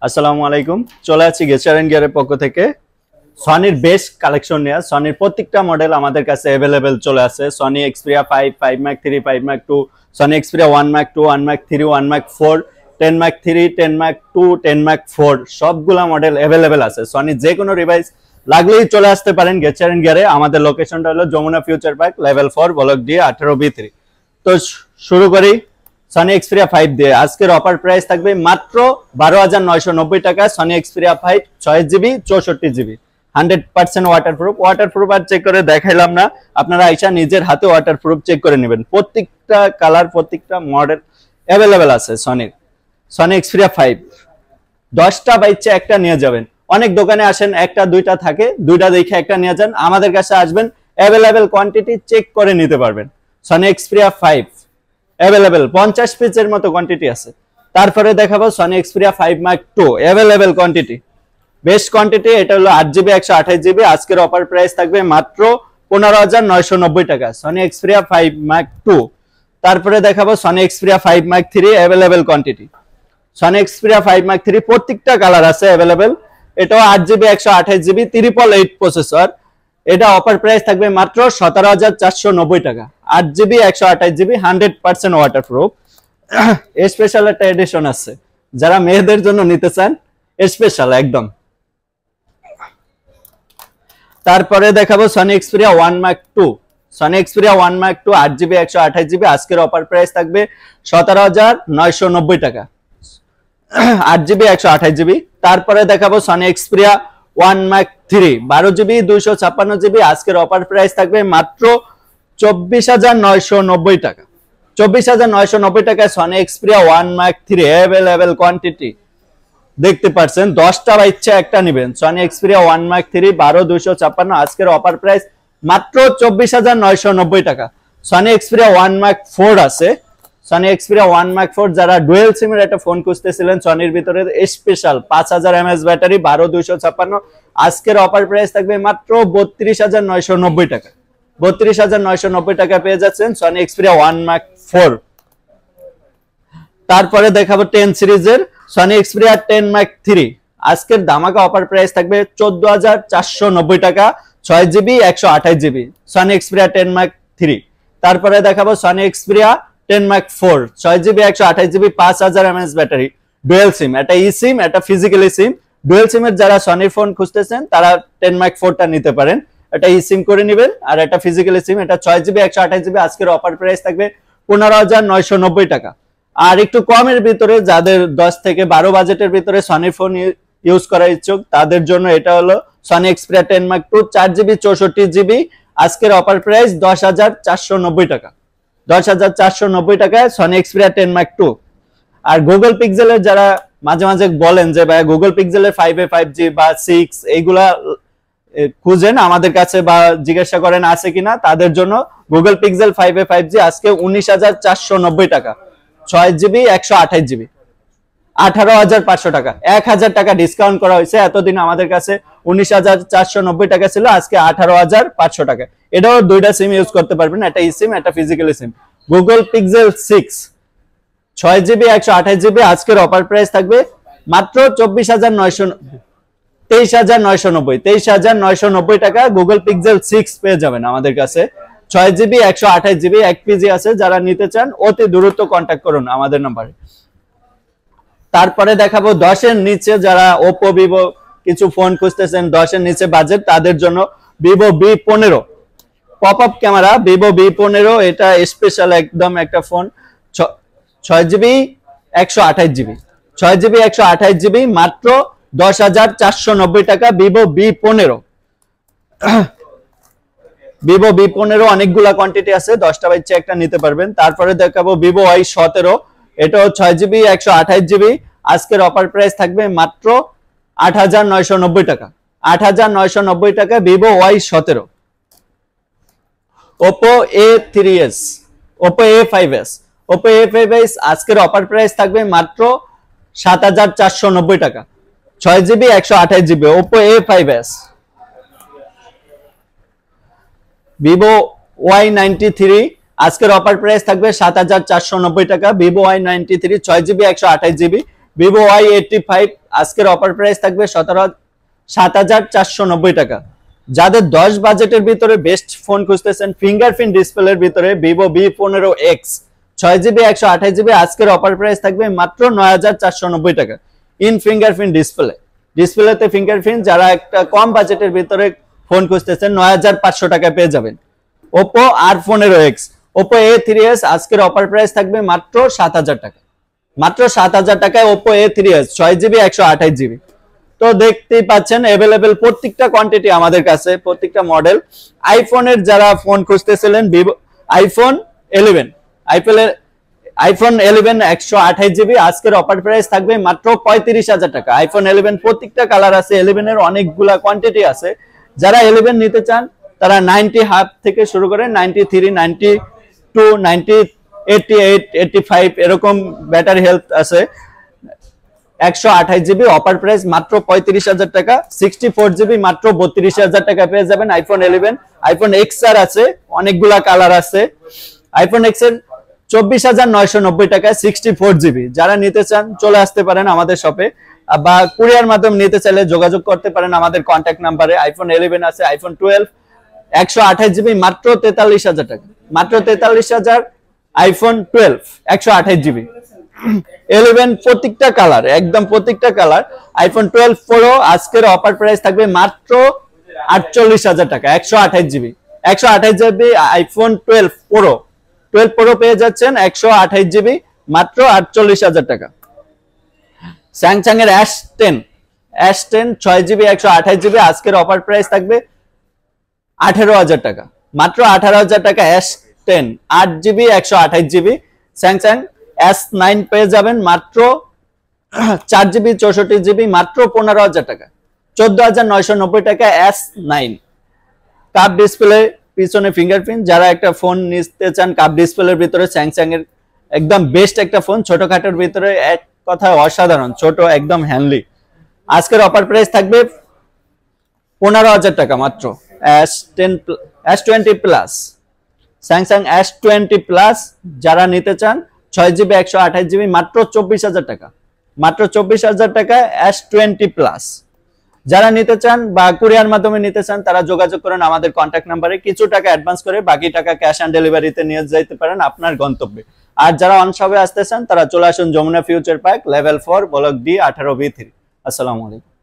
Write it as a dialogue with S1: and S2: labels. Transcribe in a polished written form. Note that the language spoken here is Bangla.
S1: আসসালামু আলাইকুম। চলে আছি গেচার এন্ড গিয়ারের পক্ষ থেকে সনির বেস্ট কালেকশন নিয়ে। সনির প্রত্যেকটা মডেল আমাদের কাছে অ্যাভেলেবেল চলে আসে। Sony Xperia 5, 5 Mark 3, 5 Mark 2, Sony Xperia 1 Mark 2, 1 Mark 3, 1 Mark 4, 10 Mark 3, 10 Mark 2, 10 Mark 4 সবগুলা মডেল অ্যাভেলেবেল আছে। সনি যে কোনো ডিভাইস লাগলেই চলে আসতে পারেন গেচার এন্ড গিয়ারে। আমাদের লোকেশনটা হলো Jamuna future park, level 4, block D, 18B3। তো শুরু করি সনি এক্সপিরিয়া 5 দিয়ে। আজকের অফার প্রাইস থাকবে মাত্র 12,990 টাকা। Sony Xperia 5 6GB 64GB 100% waterproof আর চেক করে দেখাইলাম না, আপনারা আইসা নিজের হাতে ওয়াটারপ্রুফ চেক করে নেবেন। প্রত্যেকটা কালার প্রত্যেকটা মডেল অ্যাভেলেবেল আছে সনির। সনি এক্সপিরিয়া 5 10টা বাইচে একটা নিয়ে যাবেন। অনেক দোকানে আসেন একটা দুইটা থাকে, দুইটা দেখে একটা নিয়ে যান। আমাদের কাছে আসবেন, অ্যাভেলেবেল কোয়ান্টিটি চেক করে নিতে পারবেন। সনি এক্সপিরিয়া 5 অ্যাভেলেবেল 50 পিসের মতো কোয়ান্টিটি আছে। তারপরে দেখাবো Sony Xperia 5 Mark 2 available quantity, best quantity. এটা হলো 8GB 128GB। আজকের অফার প্রাইস থাকবে মাত্র 15,990 টাকা। Sony Xperia 5 Mark 2। তারপরে দেখাবো Sony Xperia 5 Mark 3 available quantity. Sony Xperia 5 Mark 3 প্রত্যেকটা কালার আছে অ্যাভেলেবেল। এটাও 8GB 128GB 888 প্রসেসর। এটা অফার প্রাইস থাকবে মাত্র 17,490 টাকা। 8GB 128GB 100% waterproof. স্পেশাল একটা এডিশন আছে, যারা মেয়েদের জন্য নিতে চান স্পেশাল একদম। তারপরে দেখাবো Sony Xperia 1 Mark 2। Sony Xperia 1 Mark 2 8GB 128GB। আজকের অফার প্রাইস থাকবে 17,990 টাকা। 8GB 128GB। তারপরে দেখাবো Sony Xperia 1 Mark 3 12GB 256GB। আজকের অফার প্রাইস থাকবে মাত্র 24,990 টাকা। 24,990 টাকায় Sony Xperia 1 Mark 3 available quantity দেখতে পাচ্ছেন। 10টা বা ইচ্ছা একটা নেবেন। Sony Xperia 1 Mark 3 12,256। আজকের অফার প্রাইস মাত্র 24,990 টাকা। সনি এক্সপিরিয়া 1 Mark 4 আছে। সনি এক্সপিরিয়া 1 Mark 4 যারা ডুয়েল সিমের একটা ফোন খুঁজতেছিলেন, সনির ভিতরে স্পেশাল 5000 mAh ব্যাটারি 12,256। আজকের অফার প্রাইস থাকবে মাত্র 32,990 টাকা। 32,990 টাকা পেয়ে যাচ্ছেন সনি এক্সপিরিয়া 1 Mark 4। তারপরে দেখাবো 10 সিরিজের সনি এক্সপিরিয়া 10 Mark 3। আজকের ধামাকা অফার প্রাইস থাকবে 14,490 টাকা। 6GB 128GB Sony Xperia 10 Mark 3। তারপরে দেখাবো Sony Xperia 10 Mark 4 6GB 128GB 5000 mAh battery dual SIM. এটা ই সিম, এটা ফিজিক্যালি সিম। ডুয়েল সিমের যারা সনির ফোন খুঁজতেছেন তারা 10 Mark 4টা নিতে পারেন। এটা ই সিম করে নেবেন, আর এটা ফিজিক্যালি সিম। এটা 6GB 128GB। আজকের অফার প্রাইস থাকবে 15,990 টাকা। আর একটু কমের ভিতরে যাদের 10 থেকে 12 বাজেটের ভিতরে সনির ফোন ইউজ করার ইচ্ছুক, তাদের জন্য এটা হলো Sony Xperia 10 Mark 2 4GB 64GB। আজকের অফার প্রাইস 10,490 টাকা। 10,490 টাকায় সনি এক্সপিরিয়া 10 Mark 2। আর গুগল পিক্সেলের যারা মাঝে মাঝে বলেন যে ভাই গুগল পিক্সেলের 5A 5G বা 6 এইগুলা খুঁজেন আমাদের কাছে বা জিজ্ঞাসা করেন আছে কিনা, তাদের জন্য গুগল পিক্সেল 5A 5G আজকে 19,490 টাকা। 6GB 128GB 18,500 টাকা। 1,000 টাকা ডিসকাউন্ট করা হয়েছে। এতদিন আমাদের কাছে 19,490 টাকা ছিল, আজকে 18,500 টাকা। এটাও দুইটা সিম ইউজ করতে পারবেন, একটা ই সিম একটা ফিজিক্যালি সিম। Google pixel 6 6GB 128GB। আজকের অফার প্রাইস থাকবে মাত্র 23,990 টাকা। গুগল পিক্সেল 6 পেয়ে যাবেন আমাদের কাছে। 6GB 128GB 1PG আছে। যারা নিতে চান অতি দ্রুত কন্ট্যাক্ট করুন আমাদের নম্বরে। তারপরে দেখাবো 10 এর নিচে যারা ওপো ভিভো কিছু ফোন খুঁজতেছেন, 10 এর নিচে বাজেট, তাদের জন্য Vivo V15 pop up camera. Vivo V15 এটা স্পেশাল একদম একটা phone. 6GB 128GB 6GB 128GB মাত্র 10,490 টাকা। ভিভো V15 ভিভো V15 অনেকগুলা কোয়ান্টিটি আছে, 10টা বাচ্চা একটা নিতে পারবেন। তারপরে দেখাবো ভিভো Y17। এটাও 6GB 128GB। আজকের অফার প্রাইস থাকবে মাত্র 8,990 টাকা। 8,990 টাকা Vivo Y17। Oppo A3s Oppo A5s Oppo A5s আজকের অফার প্রাইস থাকবে মাত্র 7,490 টাকা। 6GB 128GB Oppo A5s। Vivo Y93 আজকের অফার প্রাইস থাকবে ৭,৪৯০ টাকা। Vivo Y93 6GB 128GB Vivo Y85 আজকের অফার প্রাইস থাকবে 7,490 টাকা। যাদের 10 বাজেটের ভিতরে বেস্ট ফোন খুঁজতেছেন ফিঙ্গারপ্রিন্ট ডিসপ্লের ভিতরে ভিভো V15X 6GB 128GB আজকের অফার প্রাইস থাকবে মাত্র 9,490 টাকা। ইন ফিঙ্গারপ্রিন্ট ডিসপ্লেতে ফিঙ্গারপ্রিন্ট যারা একটা কম বাজেটের ভিতরে ফোন খুঁজতেছেন 9,500 টাকায় পেয়ে যাবেন। Oppo R15X Oppo A3s আজকের অফার প্রাইস থাকবে মাত্র 7,000 টাকা। মাত্র 7,000 টাকায় Oppo A3s 6GB 128GB। তো দেখতেই পাচ্ছেন अवेलेबल প্রত্যেকটা কোয়ান্টিটি আমাদের কাছে, প্রত্যেকটা মডেল। আইফোনের যারা ফোন খুঁজতেছিলেন ভিভো আইফোন 11 128GB আজকের অফার প্রাইস থাকবে মাত্র 35,000 টাকা। আইফোন 11 প্রত্যেকটা কালার আছে, 11 এর অনেকগুলা কোয়ান্টিটি আছে। যারা 11 নিতে চান তারা 90 হাফ থেকে শুরু করে 93 92 90 88 85 এরকম ব্যাটারি হেলথ আছে। 128GB অফার প্রাইস মাত্র 35,000 টাকা। 64GB মাত্র 32,000 টাকা পেয়ে যাবেন আইফোন 11। আইফোন XR আছে, অনেকগুলা কালার আছে। আইফোন X এর 24,990 টাকায় 64GB। যারা নিতে চান চলে আসতে পারেন আমাদের শপে, বা কুরিয়ার মাধ্যমে নিতে চাইলে যোগাযোগ করতে পারেন আমাদের কন্ট্যাক্ট নাম্বারে। আইফোন 11 আছে, আইফোন 12 128GB মাত্র 43,000 টাকা। মাত্র 43,000 আইফোন 12 128GB। 11 প্রত্যেকটা কালার, একদম প্রত্যেকটা কালার। আইফোন 12 Pro আজকের অফার প্রাইস থাকবে মাত্র 48,000 টাকা। 128GB আইফোন 12 Pro পেয়ে যাচ্ছেন 128GB মাত্র 48,000 টাকা। স্যামসাং এর S10 6GB 128GB আজকের অফার প্রাইস থাকবে 18,000 টাকা। মাত্র 18,000 টাকা S10 8GB 128GB। Samsung S9 পেয়ে যাবেন মাত্র 4GB 64GB মাত্র 15,000 টাকা। 14,990 টাকা S9। কাপ ডিসপ্লে, পিছনে ফিঙ্গারপ্রিন্ট। যারা একটা ফোন নিতে চান কাপ ডিসপ্লের ভিতরে, স্যামসাং এর একদম বেস্ট একটা ফোন, ছোটখাটোর ভিতরে এক কথায় অসাধারণ, ছোট একদম হ্যান্ডলি। আজকের অফার প্রাইস থাকবে 15,000 টাকা মাত্র। S20 plus, Samsung S20 plus যারা নিতে চান 6GB 128GB মাত্র 24,000 টাকা। মাত্র 24,000 টাকায় S20 প্লাস। যারা নিতে চান বা কুরিয়ার মাধ্যমে নিতে চান তারা যোগাযোগ করেন আমাদের কন্ট্যাক্ট নাম্বারে। কিছু টাকা অ্যাডভান্স করে বাকি টাকা ক্যাশ অন ডেলিভারিতে নিয়ে যেতে পারেন আপনার গন্তব্যে। আর যারা অন শপে আসতে চান তারা চলে আসুন Jamuna future park level 4 block D 18B3। আসসালামু আলাইকুম।